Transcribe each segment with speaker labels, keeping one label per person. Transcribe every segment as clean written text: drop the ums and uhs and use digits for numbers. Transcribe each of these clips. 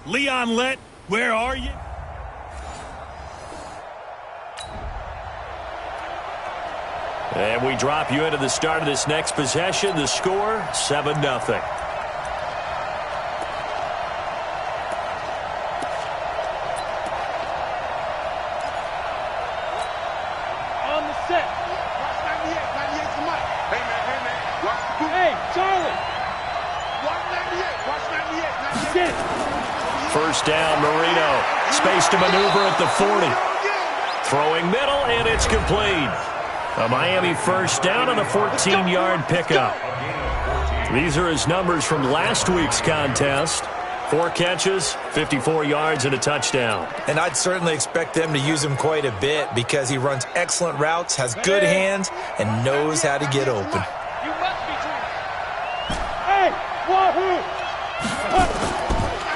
Speaker 1: Leon Lett, where are you?
Speaker 2: And we drop you into the start of this next possession. The score, 7-0.
Speaker 3: On the set.
Speaker 4: Watch 98. 98's the mic. Hey, man. Watch the boot.
Speaker 3: Hey, Charlie.
Speaker 4: Watch 98. Watch 98. 98.
Speaker 3: Get it.
Speaker 2: First down, Marino. Space to maneuver at the 40. Throwing middle, and it's complete. A Miami first down on a 14-yard pickup. These are his numbers from last week's contest. 4 catches, 54 yards, and a touchdown.
Speaker 5: And I'd certainly expect them to use him quite a bit because he runs excellent routes, has good hands, and knows how to get open.
Speaker 3: You must be doing. Hey, wahoo!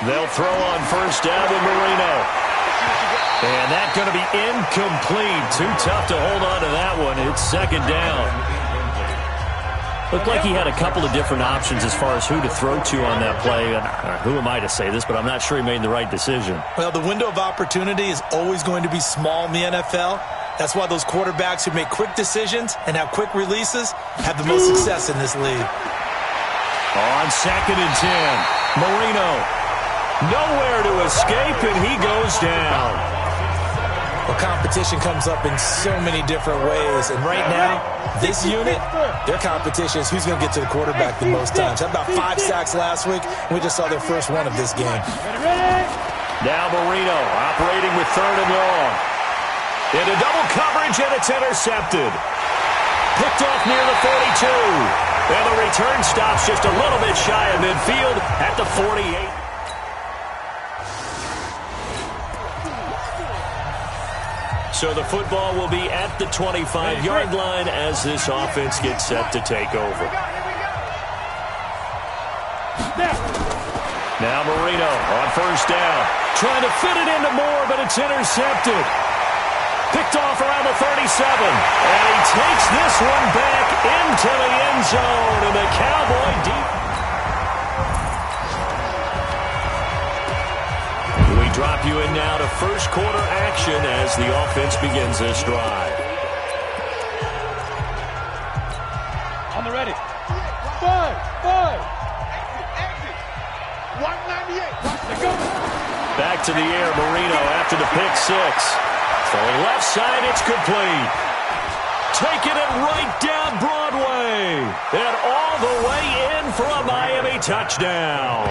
Speaker 2: They'll throw on first down to Marino. And that's going to be incomplete. Too tough to hold on to that one. It's second down. Looked like he had a couple of different options as far as who to throw to on that play. And who am I to say this, but I'm not sure he made the right decision.
Speaker 5: Well, the window of opportunity is always going to be small in the NFL. That's why those quarterbacks who make quick decisions and have quick releases have the most success in this league.
Speaker 2: On second and 10, Marino. Nowhere to escape, and he goes down.
Speaker 5: Well, competition comes up in so many different ways. And right now, this unit, their competition is who's going to get to the quarterback the most times. Had about 5 sacks last week. We just saw their first one of this game.
Speaker 2: Now Marino operating with third and long. Into double coverage, and it's intercepted. Picked off near the 42. And the return stops just a little bit shy of midfield at the 48. So the football will be at the 25-yard line as this offense gets set to take over. Now Marino on first down. Trying to fit it into Moore, but it's intercepted. Picked off around the 37. And he takes this one back into the end zone. And the Cowboy deep. We drop you in now to first quarter action as the offense begins this drive.
Speaker 3: On the ready. 5.
Speaker 4: 198.
Speaker 3: Let's go.
Speaker 2: Back to the air, Marino after the pick 6. Throwing left side, it's complete. Taking it right down Broadway. And all the way in for a Miami touchdown.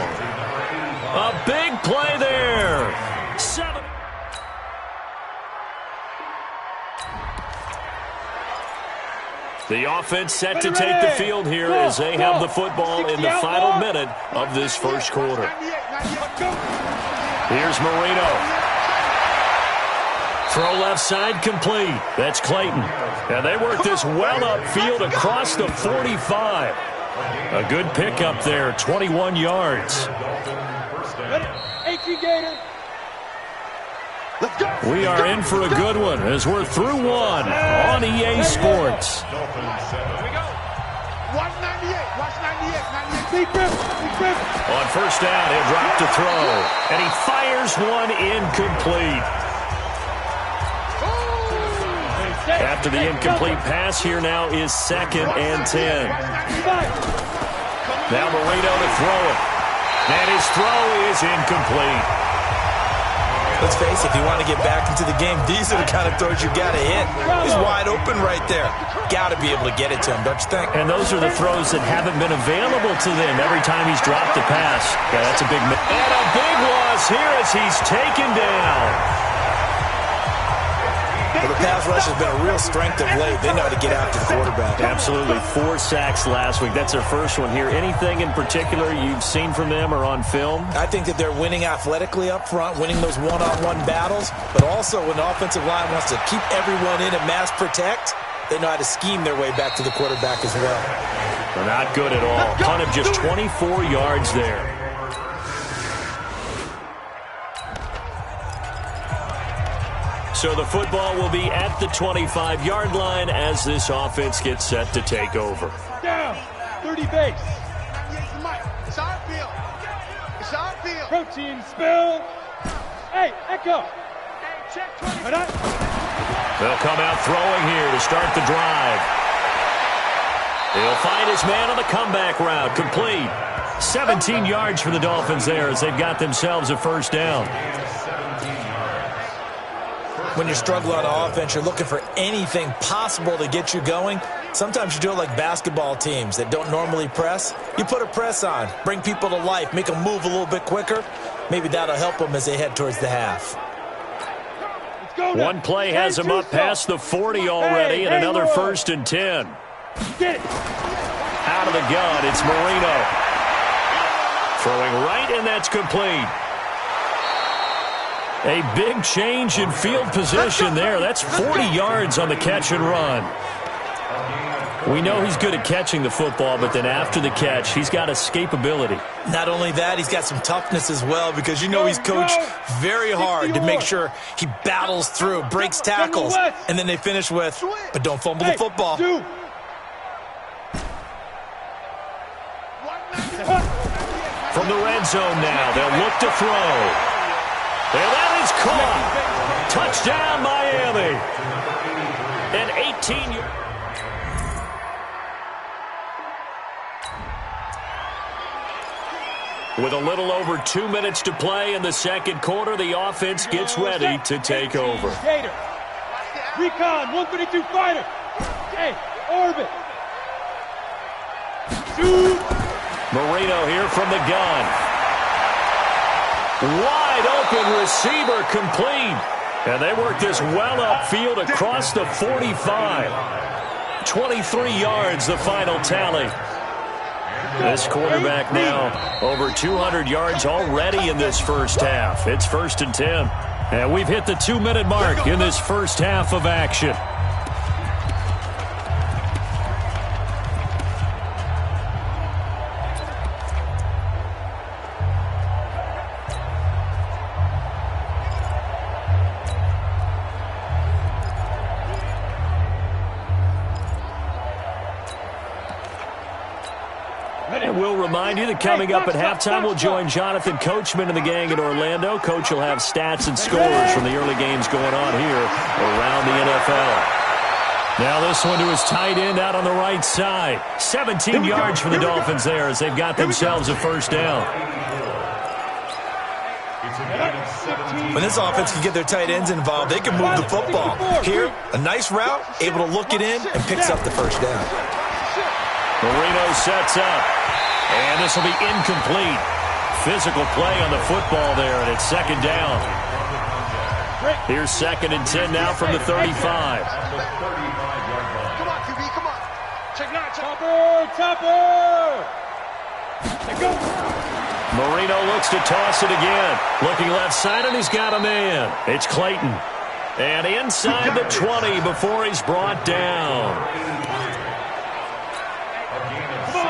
Speaker 2: A big play there. 7. The offense set to take the field here as they have the football in the final minute of this first quarter. Here's Marino. Throw left side complete. That's Clayton. And they work this well upfield across the 45. A good pickup there, 21 yards. We are in for a good one as we're through one on EA Sports.
Speaker 4: Here we go. 198. Watch 98. 98.
Speaker 2: On first down, he'll drop to throw. And he fires one incomplete. After the incomplete pass, here now is second and 10. Now Marino to throw it. And his throw is incomplete.
Speaker 5: Let's face it, if you want to get back into the game, these are the kind of throws you got to hit. He's wide open right there. Got to be able to get it to him, don't you think?
Speaker 2: And those are the throws that haven't been available to them every time he's dropped a pass. Yeah, that's a big miss. And a big loss here as he's taken down.
Speaker 5: Well, the pass rush has been a real strength of late. They know how to get after the quarterback.
Speaker 2: Absolutely. 4 sacks last week. That's their first one here. Anything in particular you've seen from them or on film?
Speaker 5: I think that they're winning athletically up front, winning those one-on-one battles, but also when the offensive line wants to keep everyone in and mass protect, they know how to scheme their way back to the quarterback as well.
Speaker 2: They're not good at all. Punt of just 24 yards there. So the football will be at the 25-yard line as this offense gets set to take over.
Speaker 3: Down. 30 base.
Speaker 4: It's our field. It's our field.
Speaker 3: Protein spill. Hey, Echo.
Speaker 4: Hey, check 20.
Speaker 2: They'll come out throwing here to start the drive. He'll find his man on the comeback route. Complete. 17 yards for the Dolphins there as they've got themselves a first down.
Speaker 5: When you're struggling on offense, you're looking for anything possible to get you going. Sometimes you do it like basketball teams that don't normally press. You put a press on, bring people to life, make them move a little bit quicker. Maybe that'll help them as they head towards the half.
Speaker 2: One play has him up past the 40 already, and another 1st and 10. Out of the gun, it's Marino. Throwing right, and that's complete. A big change in field position there. That's 40 yards on the catch and run. We know he's good at catching the football, but then after the catch, he's got escapability.
Speaker 5: Not only that, he's got some toughness as well because you know he's coached very hard to make sure he battles through, breaks tackles, and then they finish with, but don't fumble the football.
Speaker 2: From the red zone now, they'll look to throw. And that is caught. Touchdown, Miami. An 18-yard. With a little over 2 minutes to play in the second quarter, the offense gets ready to take over.
Speaker 3: Recon, 132 fighter. Hey, orbit.
Speaker 2: Marino here from the gun. Wide open receiver complete. And they work this well upfield across the 45. 23 yards, the final tally. This quarterback now over 200 yards already in this first half. It's 1st and 10. And we've hit the 2-minute mark in this first half of action. And we'll remind you that coming up at halftime, we'll join Jonathan Coachman and the gang in Orlando. Coach will have stats and scores from the early games going on here around the NFL. Now this one to his tight end out on the right side. 17 yards for the Dolphins there as they've got themselves a first down.
Speaker 5: When this offense can get their tight ends involved, they can move the football. Here, a nice route, able to look it in, and picks up the first down.
Speaker 2: Marino sets up. And this will be incomplete. Physical play on the football there, and it's second down. Here's 2nd and 10 now from the 35.
Speaker 4: Come on, QB, come on. Check 9,
Speaker 3: Chopper! Let go.
Speaker 2: Marino looks to toss it again. Looking left side, and he's got a man. It's Clayton. And inside the 20 before he's brought down.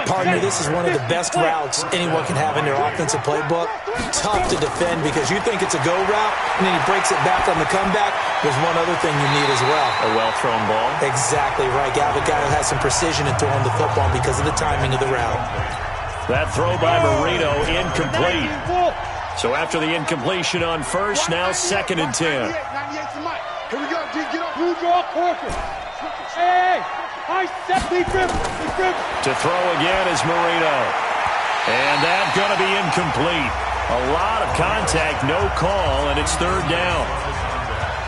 Speaker 5: Partner, this is one of the best routes anyone can have in their offensive playbook. Tough to defend because you think it's a go route, and then he breaks it back on the comeback. There's one other thing you need as well.
Speaker 2: A well-thrown ball.
Speaker 5: Exactly right. You have a guy who has some precision in throwing the football because of the timing of the route.
Speaker 2: That throw by Marino incomplete. So after the incompletion on first, now 2nd and 10.
Speaker 4: 98 to Mike. Here we go, D. Get up.
Speaker 3: Blue draw quarter. Hey! High step, deep grip.
Speaker 2: To throw again is Marino. And that's going to be incomplete. A lot of contact, no call, and it's 3rd down.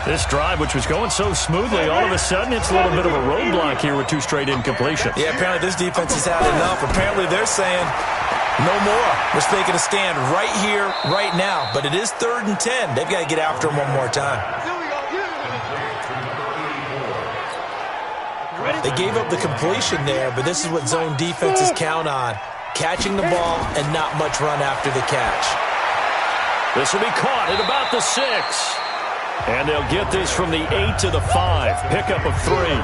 Speaker 2: This drive, which was going so smoothly, all of a sudden it's a little bit of a roadblock here with 2 straight incompletions.
Speaker 5: Yeah, apparently this defense has had enough. Apparently they're saying, no more. We're taking a stand right here, right now. But it is 3rd and 10. They've got to get after him one more time. They gave up the completion there, but this is what zone defenses count on. Catching the ball and not much run after the catch.
Speaker 2: This will be caught at about the 6. And they'll get this from the 8 to the 5. Pickup of 3.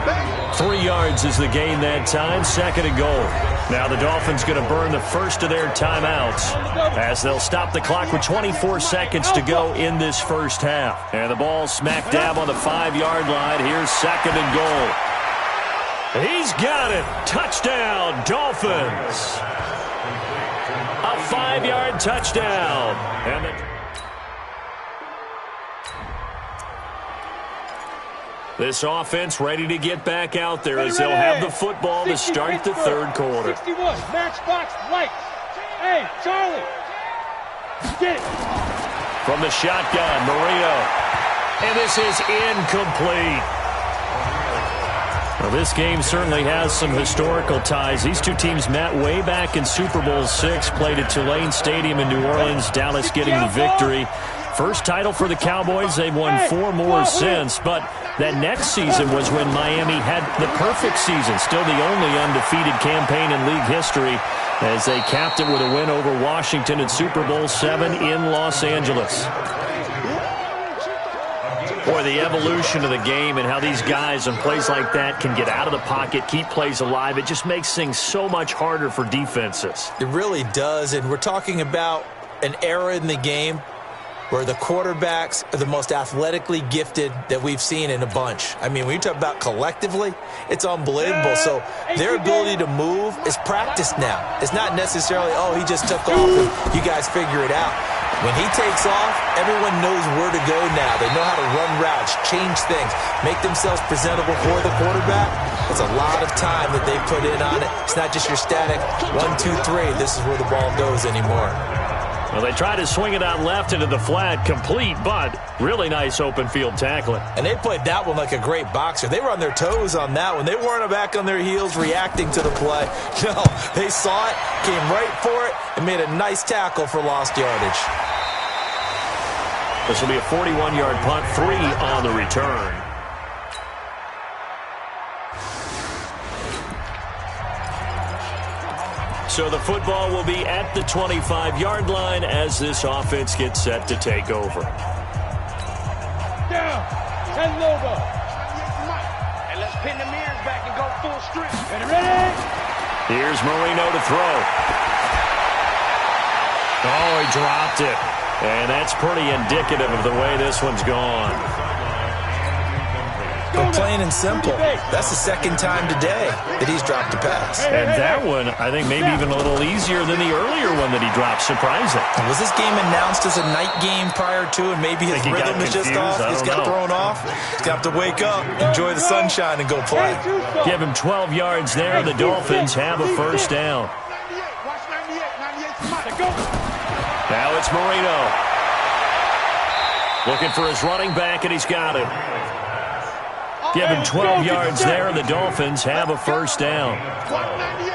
Speaker 2: 3 yards is the gain that time. 2nd and goal. Now the Dolphins going to burn the first of their timeouts as they'll stop the clock with 24 seconds to go in this first half. And the ball smack dab on the 5-yard line. Here's 2nd and goal. He's got it. Touchdown, Dolphins. A 5-yard touchdown. And this offense ready to get back out there as they'll have the football to start the third quarter.
Speaker 3: 61, matchbox, lights. Hey, Charlie. Get it.
Speaker 2: From the shotgun, Marino. And this is incomplete. Well, this game certainly has some historical ties. These two teams met way back in Super Bowl VI, played at Tulane Stadium in New Orleans, Dallas getting the victory. First title for the Cowboys. They've won 4 more since, but that next season was when Miami had the perfect season, still the only undefeated campaign in league history, as they capped it with a win over Washington in Super Bowl VII in Los Angeles. Boy, the evolution of the game and how these guys on plays like that can get out of the pocket, keep plays alive, it just makes things so much harder for defenses.
Speaker 5: It really does, and we're talking about an era in the game where the quarterbacks are the most athletically gifted that we've seen in a bunch. I mean, when you talk about collectively, it's unbelievable. So their ability to move is practiced now. It's not necessarily, oh, he just took off and you guys figure it out. When he takes off, everyone knows where to go now. They know how to run routes, change things, make themselves presentable for the quarterback. It's a lot of time that they put in on it. It's not just your static 1, 2, 3. This is where the ball goes anymore.
Speaker 2: Well, they try to swing it out left into the flat, complete, but really nice open field tackling.
Speaker 5: And they played that one like a great boxer. They were on their toes on that one. They weren't back on their heels reacting to the play. No, they saw it, came right for it, and made a nice tackle for lost yardage.
Speaker 2: This will be a 41-yard punt, 3 on the return. So the football will be at the 25-yard line as this offense gets set to take over.
Speaker 3: Down. 10 Lobo.
Speaker 4: And let's pin the mirrors back and go full strength.
Speaker 3: Ready?
Speaker 2: Here's Marino to throw. Oh, he dropped it. And that's pretty indicative of the way this one's gone.
Speaker 5: But plain and simple, that's the second time today that he's dropped a pass.
Speaker 2: And that one, I think, maybe even a little easier than the earlier one that he dropped. Surprising.
Speaker 5: Was this game announced as a night game prior to, and maybe his rhythm is just off? He's got thrown off. He's got to wake up, enjoy the sunshine, and go play.
Speaker 2: Give him 12 yards there. The Dolphins have a first down. Now it's Marino. Looking for his running back, and he's got him. Give him 12 yards there, and the Dolphins have a first down.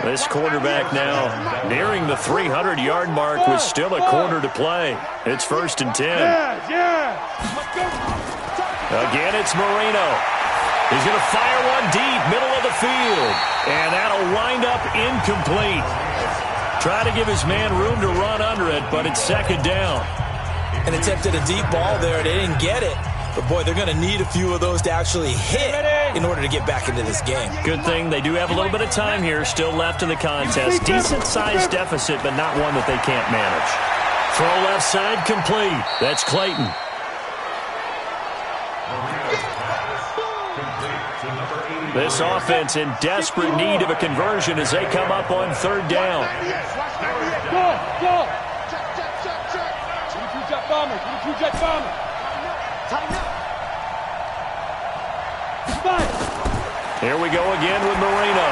Speaker 2: This quarterback now nearing the 300-yard mark with still a quarter to play. It's 1st and 10. Again, it's Marino. He's going to fire one deep, middle of the field. And that'll wind up incomplete. Try to give his man room to run under it, but it's 2nd down.
Speaker 5: And attempted a deep ball there. They didn't get it. But, boy, they're going to need a few of those to actually hit in order to get back into this game.
Speaker 2: Good thing they do have a little bit of time here still left in the contest. Decent-sized deficit, but not one that they can't manage. Throw left side complete. That's Clayton. This offense in desperate need of a conversion as they come up on 3rd down.
Speaker 3: Go! Two-jet bomber. Two-jet bomber. Tighten up.
Speaker 2: Here we go again with Marino.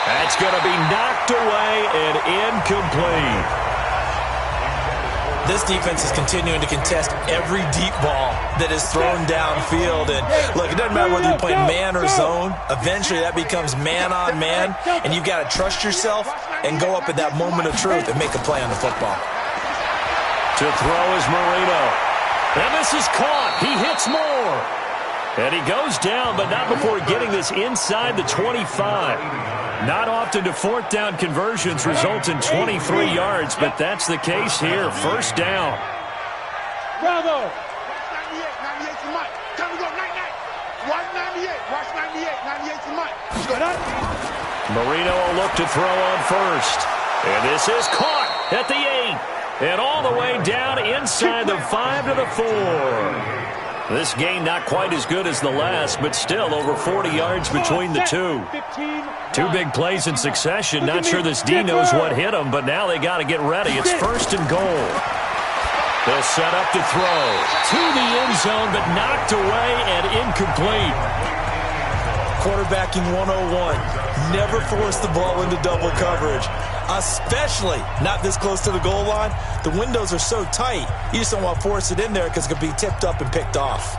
Speaker 2: That's going to be knocked away and incomplete.
Speaker 5: This defense is continuing to contest every deep ball that is thrown downfield. And, look, it doesn't matter whether you play man or zone. Eventually that becomes man-on-man, and you've got to trust yourself and go up at that moment of truth and make a play on the football.
Speaker 2: To throw is Marino. And this is caught. He hits more. And he goes down, but not before getting this inside the 25. Not often do 4th down conversions result in 23 yards, but that's the case here. 1st down.
Speaker 3: Bravo.
Speaker 4: Watch 98, 98 to Mike. Time to go, night. Watch 98, watch 98, 98 to Mike.
Speaker 2: Marino will look to throw on 1st. And this is caught at the 8. And all the way down inside the 5 to the 4. This game not quite as good as the last, but still over 40 yards between the two. Two big plays in succession. Not sure this D knows what hit him, but now they got to get ready. It's 1st and goal. They'll set up to throw. To the end zone, but knocked away and incomplete.
Speaker 5: Quarterbacking 101. Never force the ball into double coverage, especially not this close to the goal line. The windows are so tight, you just don't want to force it in there because it could be tipped up and picked off.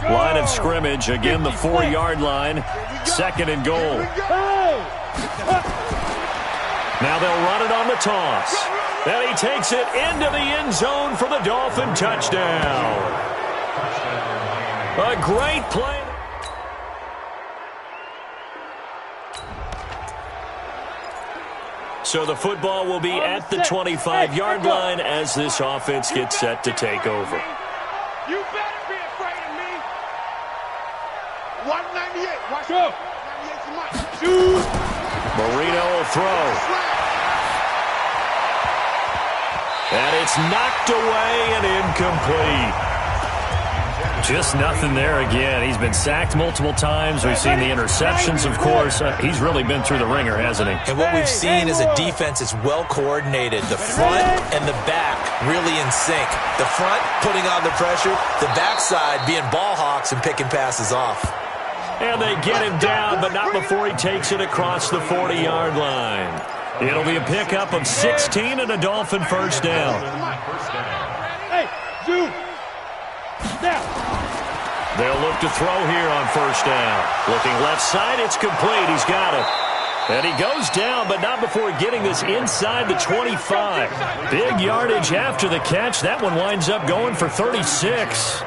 Speaker 2: Line of scrimmage, again the 4-yard line. 2nd and goal. Now they'll run it on the toss. And he takes it into the end zone for the Dolphin touchdown. A great play. So the football will be at the 25-yard line as this offense gets set to take over.
Speaker 4: You better be afraid of me. 198. Watch out. 98 to Mike. Shoot.
Speaker 2: Marino will throw. And it's knocked away and incomplete. Just nothing there again. He's been sacked multiple times. We've seen the interceptions, of course. He's really been through the ringer, hasn't he?
Speaker 5: And what we've seen is a defense that's well coordinated. The front and the back really in sync. The front putting on the pressure. The backside being ball hawks and picking passes off.
Speaker 2: And they get him down, but not before he takes it across the 40-yard line. It'll be a pickup of 16 and a Dolphin first down.
Speaker 3: Hey, Zoom. Now.
Speaker 2: They'll look to throw here on first down. Looking left side, it's complete. He's got it. And he goes down, but not before getting this inside the 25. Big yardage after the catch. That one winds up going for 36.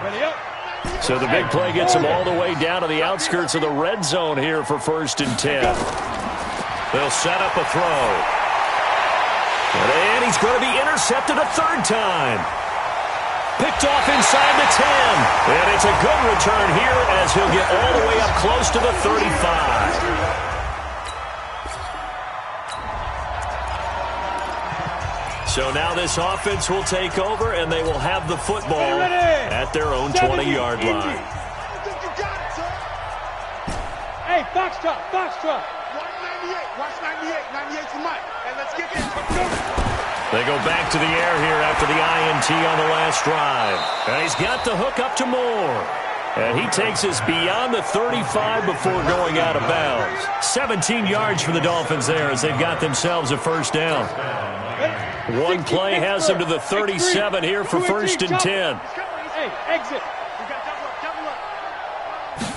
Speaker 2: So the big play gets him all the way down to the outskirts of the red zone here for 1st and 10. They'll set up a throw. And he's going to be intercepted a 3rd time. Picked off inside the 10. And it's a good return here as he'll get all the way up close to the 35. So now this offense will take over, and they will have the football at their own 20-yard line.
Speaker 3: Hey, Foxtrot, Foxtrot.
Speaker 4: 198. Watch 98. 98 to Mike. And let's get this.
Speaker 2: They go back to the air here after the INT on the last drive. And he's got the hook up to Moore. And he takes us beyond the 35 before going out of bounds. 17 yards for the Dolphins there as they've got themselves a first down. One play has them to the 37 here for 1st and 10.
Speaker 3: Hey, exit.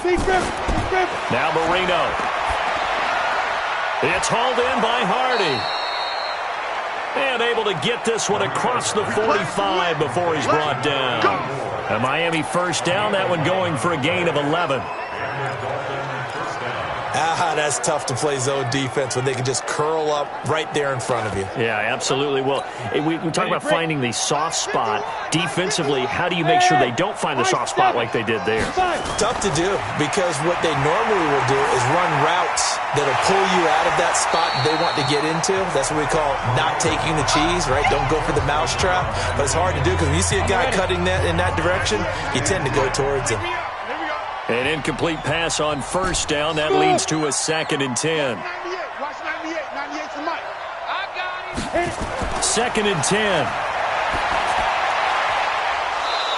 Speaker 3: Big grip, big grip.
Speaker 2: Now Marino. It's hauled in by Hardy. And able to get this one across the 45 before he's brought down. A Miami first down, that one going for a gain of 11.
Speaker 5: That's tough to play zone defense when they can just curl up right there in front of you.
Speaker 2: Yeah, absolutely. Well, we talk about finding the soft spot. Defensively, how do you make sure they don't find the soft spot like they did there?
Speaker 5: Tough to do because what they normally will do is run routes that'll pull you out of that spot they want to get into. That's what we call not taking the cheese, right? Don't go for the mousetrap. But it's hard to do because when you see a guy cutting that in that direction, you tend to go towards him.
Speaker 2: An incomplete pass on first down. That leads to a 2nd and 10.
Speaker 4: 98. Watch 98. 98 to Mike. I got it.
Speaker 2: 2nd and 10.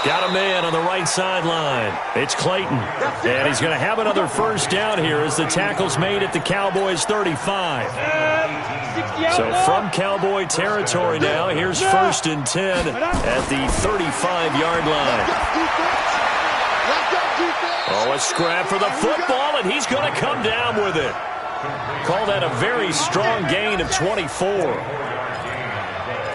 Speaker 2: Got a man on the right sideline. It's Clayton. And he's going to have another first down here as the tackle's made at the Cowboys' 35. So from Cowboy territory now, here's 1st and 10 at the 35-yard line. Oh, a scrap for the football, and he's going to come down with it. Call that a very strong gain of 24.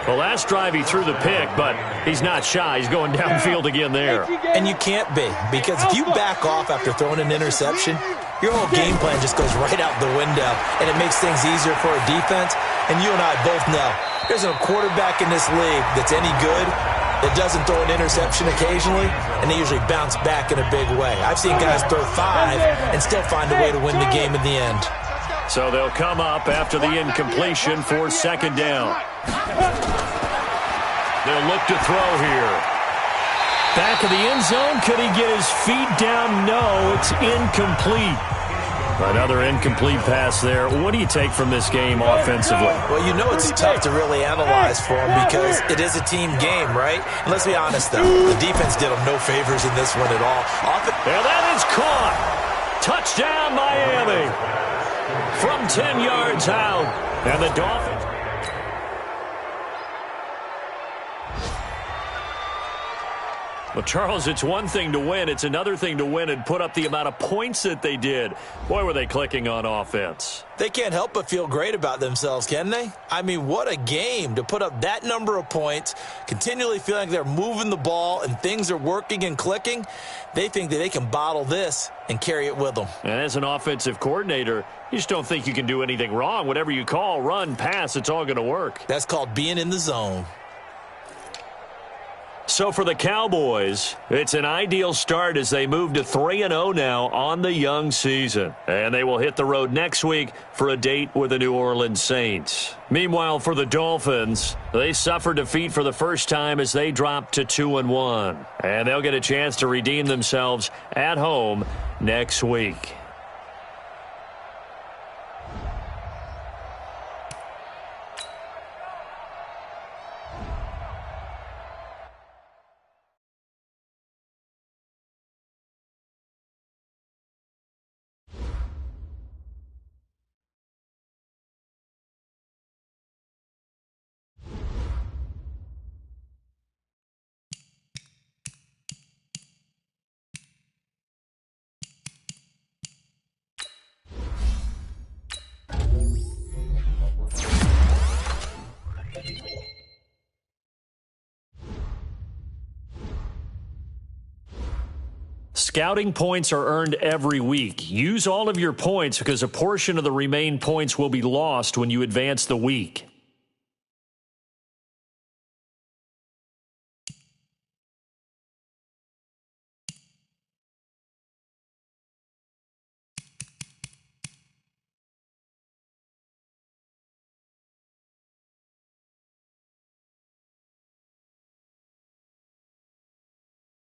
Speaker 2: Well, last drive he threw the pick, but he's not shy. He's going downfield again there.
Speaker 5: And you can't be, because if you back off after throwing an interception, your whole game plan just goes right out the window, and it makes things easier for a defense. And you and I both know there's a quarterback in this league that's any good that doesn't throw an interception occasionally, and they usually bounce back in a big way. I've seen guys throw 5 and still find a way to win the game in the end.
Speaker 2: So they'll come up after the incompletion for second down. They'll look to throw here. Back of the end zone. Could he get his feet down? No, it's incomplete. Another incomplete pass there. What do you take from this game offensively?
Speaker 5: Well, you know it's tough to really analyze for them because it is a team game, right? And let's be honest, though. The defense did them no favors in this one at all.
Speaker 2: And that is caught. Touchdown, Miami. From 10 yards out. And the Dolphins. Well, Charles, it's one thing to win. It's another thing to win and put up the amount of points that they did. Boy, were they clicking on offense.
Speaker 5: They can't help but feel great about themselves, can they? I mean, what a game to put up that number of points, continually feeling like they're moving the ball and things are working and clicking. They think that they can bottle this and carry it with them.
Speaker 2: And as an offensive coordinator, you just don't think you can do anything wrong. Whatever you call, run, pass, it's all going to work.
Speaker 5: That's called being in the zone.
Speaker 2: So for the Cowboys, it's an ideal start as they move to 3-0 now on the young season. And they will hit the road next week for a date with the New Orleans Saints. Meanwhile, for the Dolphins, they suffered defeat for the first time as they dropped to 2-1. And they'll get a chance to redeem themselves at home next week. Scouting points are earned every week. Use all of your points because a portion of the remaining points will be lost when you advance the week.